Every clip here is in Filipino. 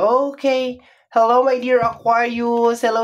Okay. Hello, my dear Aquarius. Hello,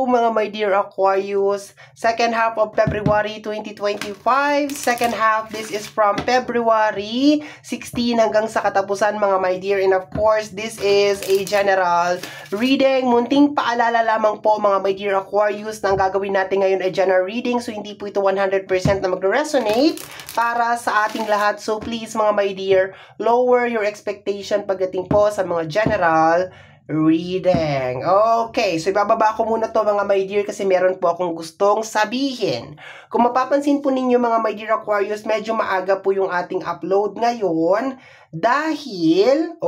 mga my dear Aquarius. Second half of February 2025. Second half, this is from February 16 hanggang sa katapusan, mga my dear. And of course, this is a general reading. Munting paalala lamang po, mga my dear Aquarius, na ang gagawin natin ngayon ay general reading. So, hindi po ito 100% na mag-resonate para sa ating lahat. So, please, mga my dear, lower your expectation pagdating po sa mga general reading. Okay, so ibababa ko muna to, mga my dear, kasi meron po akong gustong sabihin. Kung mapapansin po ninyo, mga my dear Aquarius, medyo maaga po yung ating upload ngayon dahil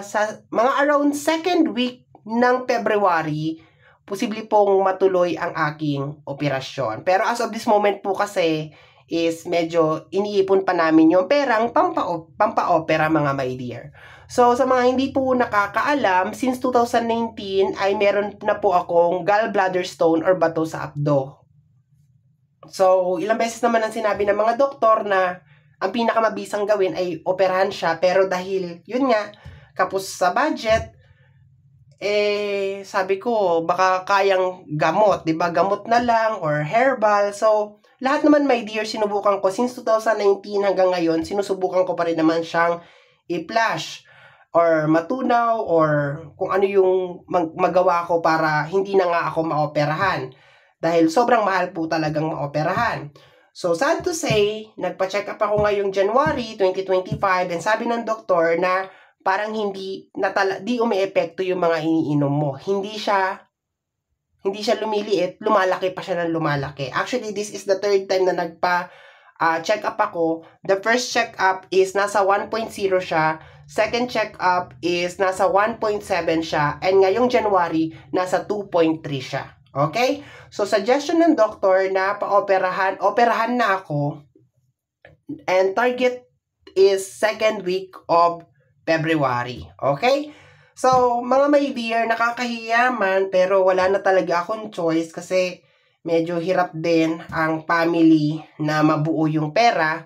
sa mga around second week ng February, posible pong matuloy ang aking operasyon. Pero as of this moment po kasi is medyo iniipon pa namin yung perang pampa-opera, mga my dear. So, sa mga hindi po nakakaalam, since 2019 ay meron na po akong gallbladder stone or bato sa abdo. So, ilang beses naman ang sinabi ng mga doktor na ang pinakamabisang gawin ay operahan siya. Pero dahil, yun nga, kapos sa budget, sabi ko, baka kayang gamot, diba? Gamot na lang or herbal. So, lahat naman, my dear, sinubukan ko. Since 2019 hanggang ngayon, sinusubukan ko pa rin naman siyang i-flush or matunaw or kung ano yung magawa ko para hindi na nga ako maoperahan. Dahil sobrang mahal po talagang maoperahan. So, sad to say, nagpa-check up ako ngayong January 2025 and sabi ng doktor na parang di umi-epekto yung mga iniinom mo. Hindi siya lumiliit, lumalaki pa siya ng lumalaki. Actually, this is the third time na check up ako. The first check up is nasa 1.0 siya. Second check up is nasa 1.7 siya. And ngayong January, nasa 2.3 siya. Okay? So, suggestion ng doktor na operahan na ako. And target is second week of February. Okay? So, mga my dear, nakakahiya man, pero wala na talaga akong choice kasi medyo hirap din ang family na mabuo yung pera.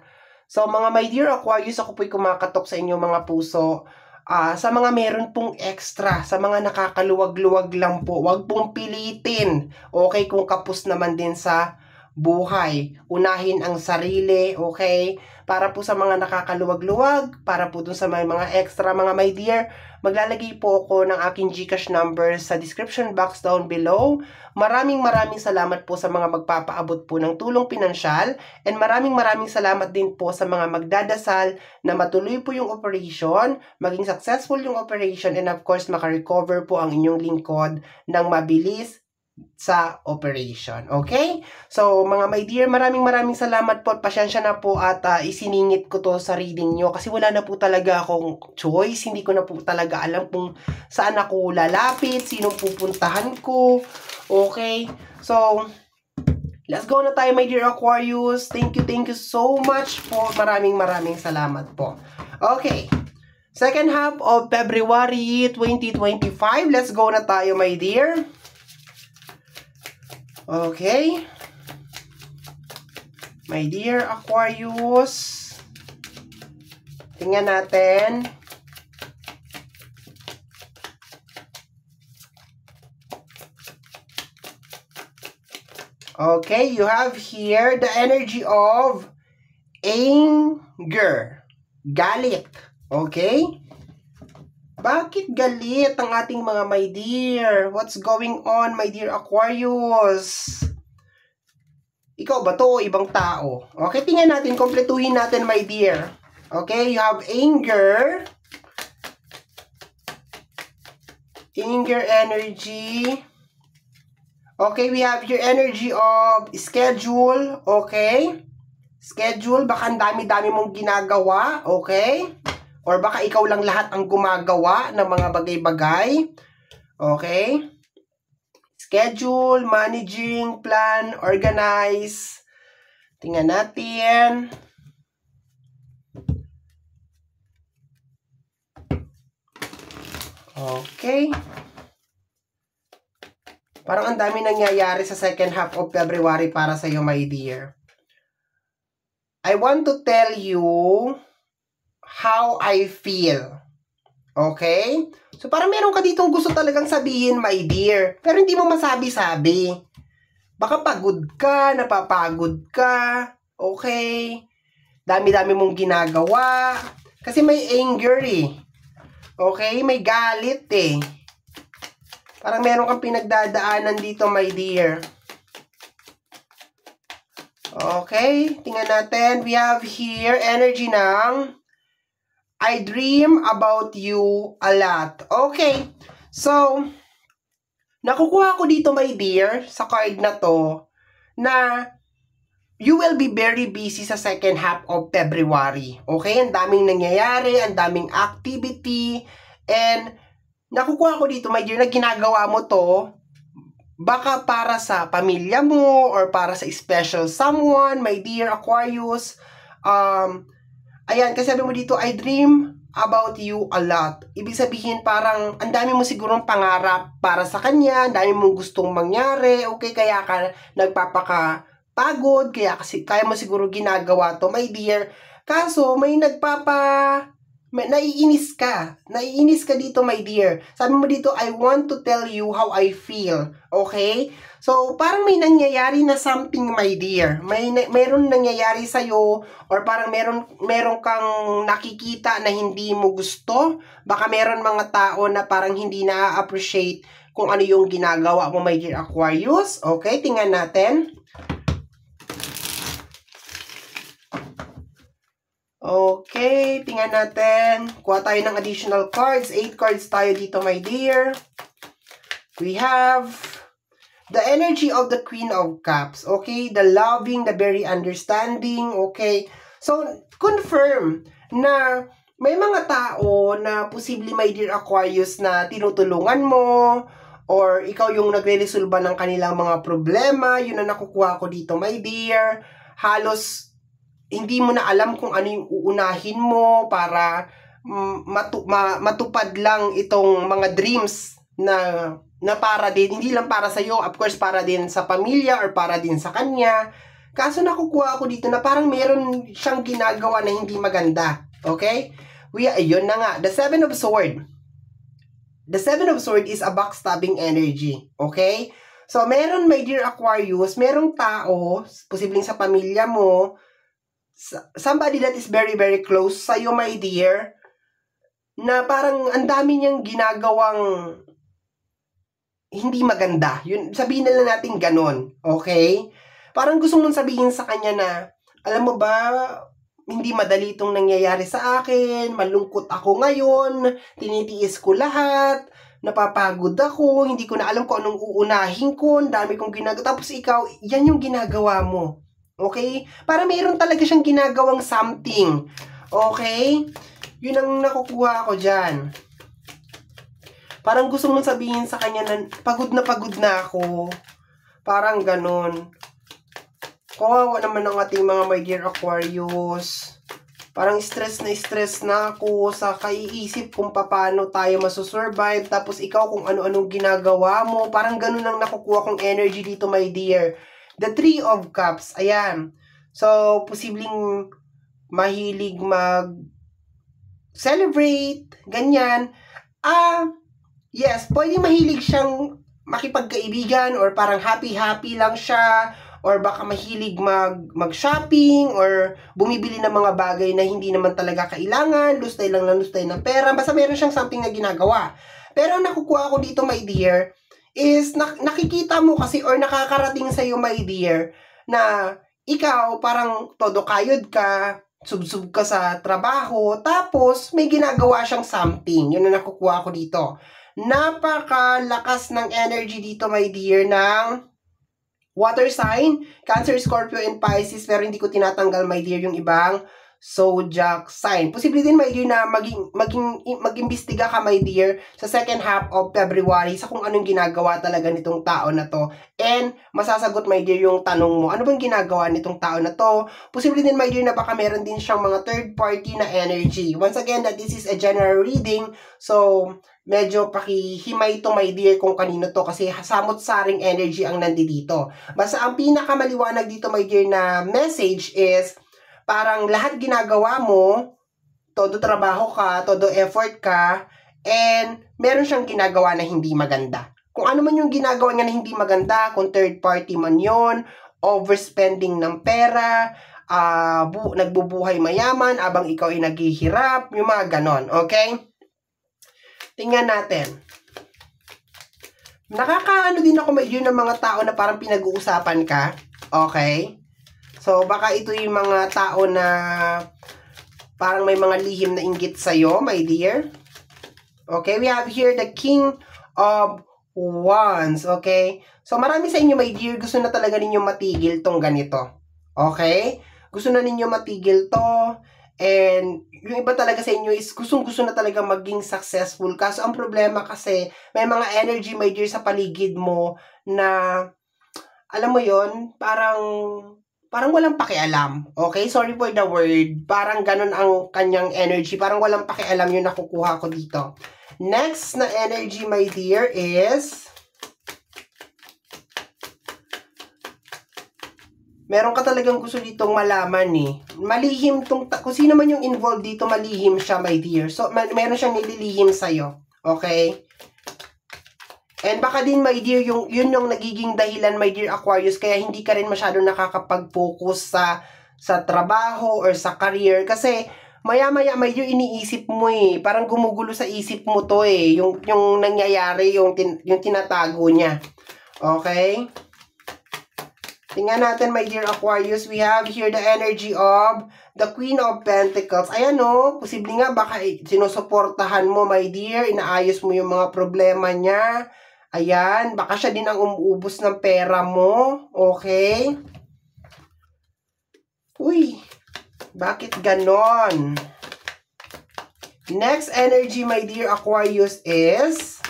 So, mga my dear Aquarius, ako po'y kumakatok sa inyo, mga puso. Sa mga meron pong extra, sa mga nakakaluwag-luwag lang po, wag pong pilitin. Okay, kung kapos naman din sa buhay. Unahin ang sarili, okay? Para po sa mga nakakaluwag-luwag, para po dun sa mga extra, mga my dear, maglalagay po ako ng aking GCash number sa description box down below. Maraming salamat po sa mga magpapaabot po ng tulong pinansyal, and maraming salamat din po sa mga magdadasal na matuloy po yung operation, maging successful yung operation, and of course, makarecover po ang inyong lingkod ng mabilis sa operation. Okay? So, mga my dear, maraming salamat po at pasyensya na po at isiningit ko to sa reading nyo kasi wala na po talaga akong choice. Hindi ko na po talaga alam kung saan ako lalapit, sinong pupuntahan ko. Okay? So, let's go na tayo, my dear Aquarius. Thank you so much po. Maraming salamat po. Okay. Second half of February 2025. Let's go na tayo, my dear. Okay. My dear Aquarius. Tingnan natin. Okay, you have here the energy of anger. Galit. Okay? Bakit galit ang ating mga my dear? What's going on, my dear Aquarius? Ikaw ba to o ibang tao? Okay, tingnan natin, kompletuhin natin, my dear. Okay, you have anger. Anger energy. Okay, we have your energy of schedule. Okay? Schedule, baka ang dami-dami mong ginagawa. Okay? Or baka ikaw lang lahat ang gumagawa ng mga bagay-bagay. Okay? Schedule, managing, plan, organize. Tingnan natin. Okay. Parang ang dami nangyayari sa second half of February para sa iyo, my dear. I want to tell you how I feel. Okay? So, parang meron ka ditong gusto talagang sabihin, my dear. Pero hindi mo masabi-sabi. Baka pagod ka, napapagod ka. Okay? Dami-dami mong ginagawa. Kasi may anger eh. Okay? May galit eh. Parang meron kang pinagdadaanan dito, my dear. Okay? Tingnan natin. We have here energy ng I dream about you a lot. Okay. So, nakukuha ko dito, my dear, sa card na to, na you will be very busy sa second half of February. Okay? Ang daming nangyayari, ang daming activity, and nakukuha ko dito, my dear, na ginagawa mo to, baka para sa pamilya mo, or para sa special someone, my dear Aquarius. Ayan, kasi sabi mo dito, I dream about you a lot. Ibig sabihin, parang, ang dami mo sigurong pangarap para sa kanya, ang dami mong gustong mangyari, okay, kaya ka nagpapakapagod, kaya mo siguro ginagawa to, my dear. Kaso, naiinis ka dito, my dear. Sabi mo dito, I want to tell you how I feel, okay? So, parang may nangyayari na something, my dear. Mayroon nangyayari sa'yo, or parang meron kang nakikita na hindi mo gusto. Baka meron mga tao na parang hindi na-appreciate kung ano yung ginagawa mo, my dear Aquarius. Okay, tingnan natin. Okay, tingnan natin. Kuha tayo ng additional cards. 8 cards tayo dito, my dear. We have the energy of the Queen of Cups. Okay, the loving, the very understanding. Okay, so confirm na may mga tao na posible, my dear Aquarius, na tinutulungan mo, or ikaw yung nagre-resolba ng kanilang mga problema. Yun na nakukuha ko dito, my dear. Halos hindi mo na alam kung ano yung uunahin mo para matupad lang itong mga dreams na para din, hindi lang para sa iyo, of course, para din sa pamilya or para din sa kanya. Kaso nakukuha ako dito na parang meron siyang ginagawa na hindi maganda. Okay? Ayun na nga. The Seven of Swords. The Seven of Swords is a backstabbing energy. Okay? So, meron, my dear Aquarius, merong tao, posibleng sa pamilya mo, somebody that is very, very close sa'yo, my dear, na parang ang dami niyang ginagawang hindi maganda. Yun, sabihin na lang natin ganon. Okay? Parang gusto mong sabihin sa kanya na, alam mo ba, hindi madali itong nangyayari sa akin, malungkot ako ngayon, tinitiis ko lahat, napapagod ako, hindi ko na alam kung anong uunahin ko, dami kong ginagawa. Tapos ikaw, yan yung ginagawa mo. Okay? Para mayroon talaga siyang ginagawang something. Okay? Yun ang nakukuha ko dyan. Parang gusto mong sabihin sa kanya na pagod na ako. Parang ganon. Kawawa naman ang ating mga my dear Aquarius. Parang stress na ako sa kaiisip kung paano tayo masusurvive. Tapos ikaw kung ano-anong ginagawa mo. Parang ganon ang nakukuha kong energy dito, my dear. The Three of Cups. Ayan. So, posibleng mahilig mag-celebrate. Ganyan. Yes, pwedeng mahilig siyang makipagkaibigan or parang happy-happy lang siya. Or baka mahilig mag-shopping or bumibili ng mga bagay na hindi naman talaga kailangan. Lustay lang ng pera. Basta meron siyang something na ginagawa. Pero nakukuha ko dito, my dear, is nakikita mo kasi or nakakarating sa'yo, my dear, na ikaw parang todo kayod ka, sub-sub ka sa trabaho, tapos may ginagawa siyang something. Yun na nakukuha ko dito. Napakalakas ng energy dito, my dear, ng water sign, Cancer, Scorpio, and Pisces, pero hindi ko tinatanggal, my dear, yung ibang zodiac sign. Posible din, my dear, na mag-imbestiga ka, my dear, sa second half of February sa kung anong ginagawa talaga nitong tao na to. And masasagot, my dear, yung tanong mo, ano bang ginagawa nitong tao na to? Posible din, my dear, na baka meron din siyang mga third party na energy. Once again, that this is a general reading, so medyo pakihimay to, my dear, kung kanino to kasi samot-saring energy ang nandito. Basta ang pinakamaliwanag dito, my dear, na message is parang lahat ginagawa mo, todo trabaho ka, todo effort ka, and meron siyang ginagawa na hindi maganda. Kung ano man yung ginagawa niya na hindi maganda, kung third party man yon, overspending ng pera, nagbubuhay mayaman, abang ikaw ay naghihirap, yung mga ganon, okay? Tingnan natin. Nakakaano din ako yun ng mga tao na parang pinag-uusapan ka, okay? So, baka ito yung mga tao na parang may mga lihim na inggit sa'yo, my dear. Okay, we have here the King of Wands, okay? So, marami sa inyo, my dear, gusto na talaga ninyo matigil tong ganito. Okay? Gusto na ninyo matigil to. And, yung iba talaga sa inyo is gustong-gusto na talaga maging successful. Kaso, ang problema kasi, may mga energy, my dear, sa paligid mo na, alam mo yon, parang walang pakialam. Okay? Sorry for the word. Parang ganun ang kanyang energy. Parang walang pakialam yung nakukuha ko dito. Next na energy, my dear, is meron ka talagang gusto ditong malaman eh. Malihim kung sino man yung involved dito, malihim siya, my dear. So, meron siyang nililihim sa'yo. Okay? And baka din, my dear, yun yung nagiging dahilan, my dear Aquarius, kaya hindi ka rin masyado nakakapag-focus sa trabaho or sa career. Kasi, maya-maya, my dear, iniisip mo eh. Parang gumugulo sa isip mo to eh. Yung nangyayari, yung tinatago niya. Okay? Tingnan natin, my dear Aquarius. We have here the energy of the Queen of Pentacles. Ayan o, posible nga baka sinusuportahan mo, my dear. Inaayos mo yung mga problema niya. Ayan, baka siya din ang umuubos ng pera mo. Okay? Uy, bakit ganon? Next energy, my dear Aquarius, is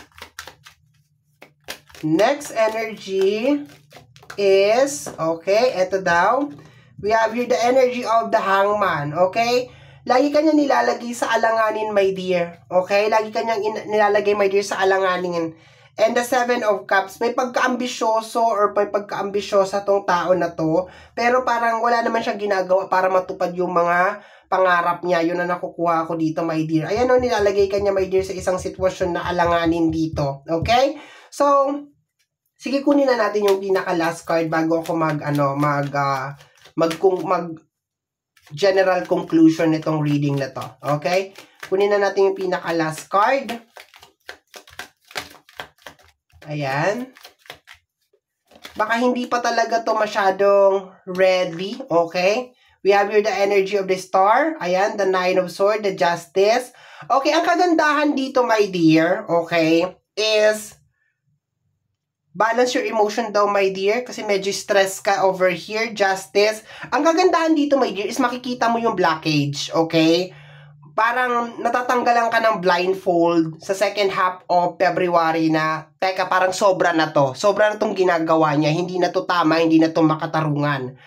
okay, eto daw. We have here the energy of the Hangman, okay? Lagi kanya nilalagay sa alanganin, my dear. Okay? Lagi kanyang nilalagay, my dear, sa alanganin. And the Seven of Cups, may pagka-ambisyoso or may pagka-ambisyosa tong tao na to. Pero parang wala naman siyang ginagawa para matupad yung mga pangarap niya. Yun na nakukuha ko dito, my dear. Ayan o, nilalagay kanya, my dear, sa isang sitwasyon na alanganin dito. Okay? So, sige, kunin na natin yung pinaka-last card bago ako general conclusion nitong reading na to. Okay? Kunin na natin yung pinaka-last card. Ayan. Baka hindi pa talaga to masyadong ready. Okay? We have here the energy of the Star. Ayan, the Nine of Swords, the Justice. Okay, ang kagandahan dito, my dear, okay, is balance your emotion daw, my dear, kasi medyo stress ka over here. Justice. Ang kagandahan dito, my dear, is makikita mo yung blockage, okay? Parang natatanggalan ka ng blindfold sa second half of February na, teka, parang sobra na to. Sobra na tong ginagawa niya. Hindi na to tama, hindi na to makatarungan.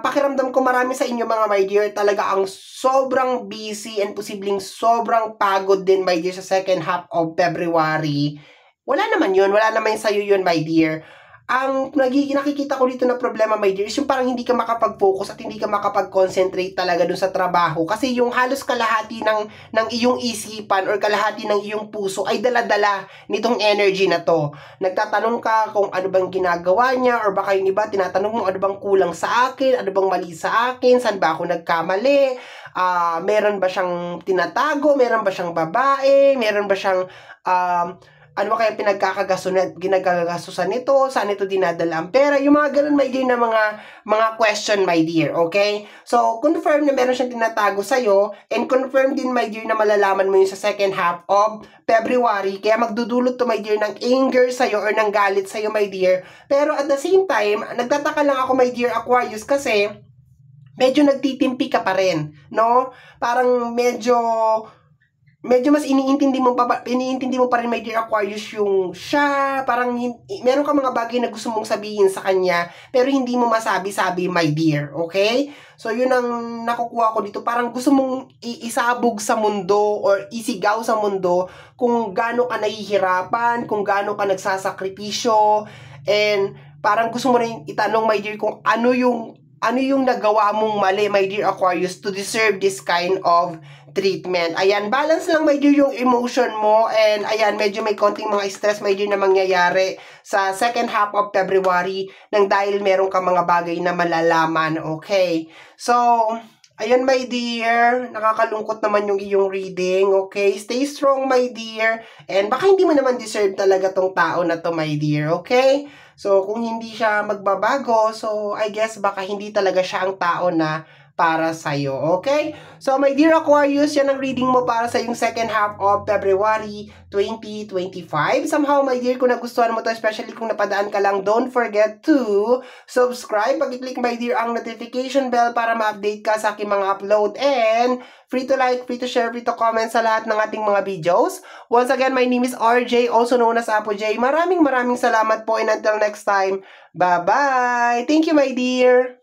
Pakiramdam ko marami sa inyo, mga my dear, talaga ang sobrang busy and posibleng sobrang pagod din, my dear, sa second half of February. Wala naman yun. Wala naman sa'yo yun, my dear. Ang nakikita ko dito na problema, my dear, is yung parang hindi ka makapag-focus at hindi ka makapag-concentrate talaga dun sa trabaho. Kasi yung halos kalahati ng iyong isipan or kalahati ng iyong puso ay dala-dala nitong energy na to. Nagtatanong ka kung ano bang ginagawa niya, or baka yung iba, tinatanong mo ano bang kulang sa akin, ano bang mali sa akin, saan ba ako nagkamali, meron ba siyang tinatago, meron ba siyang babae, meron ba siyang ano ba kaya ginagagastusan nito? Saan ito dinadala ang pera? Yung mga ganun, my dear, na mga question, my dear. Okay? So, confirm na meron siyang tinatago sa'yo, and confirm din, my dear, na malalaman mo yun sa second half of February. Kaya magdudulot to, my dear, ng anger sa'yo or ng galit sa'yo, my dear. Pero at the same time, nagtataka lang ako, my dear Aquarius, kasi medyo nagtitimpi ka pa rin. No? Parang medyo mas iniintindi mo pa rin, my dear Aquarius, yung siya, parang meron ka mga bagay na gusto mong sabihin sa kanya, pero hindi mo masabi-sabi, my dear, okay? So, yun ang nakukuha ko dito, parang gusto mong isabog sa mundo or isigaw sa mundo kung gaano ka nahihirapan, kung gaano ka nagsasakripisyo, and parang gusto mo rin itanong, my dear, kung ano yung nagawa mong mali, my dear Aquarius, to deserve this kind of treatment. Ayan, balance lang my dear yung emotion mo, and ayan, medyo may konting mga stress my dear na mangyayari sa second half of February nang dahil meron ka mga bagay na malalaman, okay? So, ayan my dear, nakakalungkot naman yung iyong reading, okay? Stay strong my dear, and baka hindi mo naman deserve talaga tong tao na to my dear, okay? So, kung hindi siya magbabago, so I guess baka hindi talaga siya ang tao na para sa'yo, okay? So, my dear Aquarius, yan ang reading mo para sa yung second half of February 2025. Somehow, my dear, kung nagustuhan mo to, especially kung napadaan ka lang, don't forget to subscribe. Pag-click, my dear, ang notification bell para ma-update ka sa aking mga upload. And free to like, free to share, free to comment sa lahat ng ating mga videos. Once again, my name is RJ, also known as Apo J. Maraming salamat po, and until next time, bye-bye! Thank you, my dear!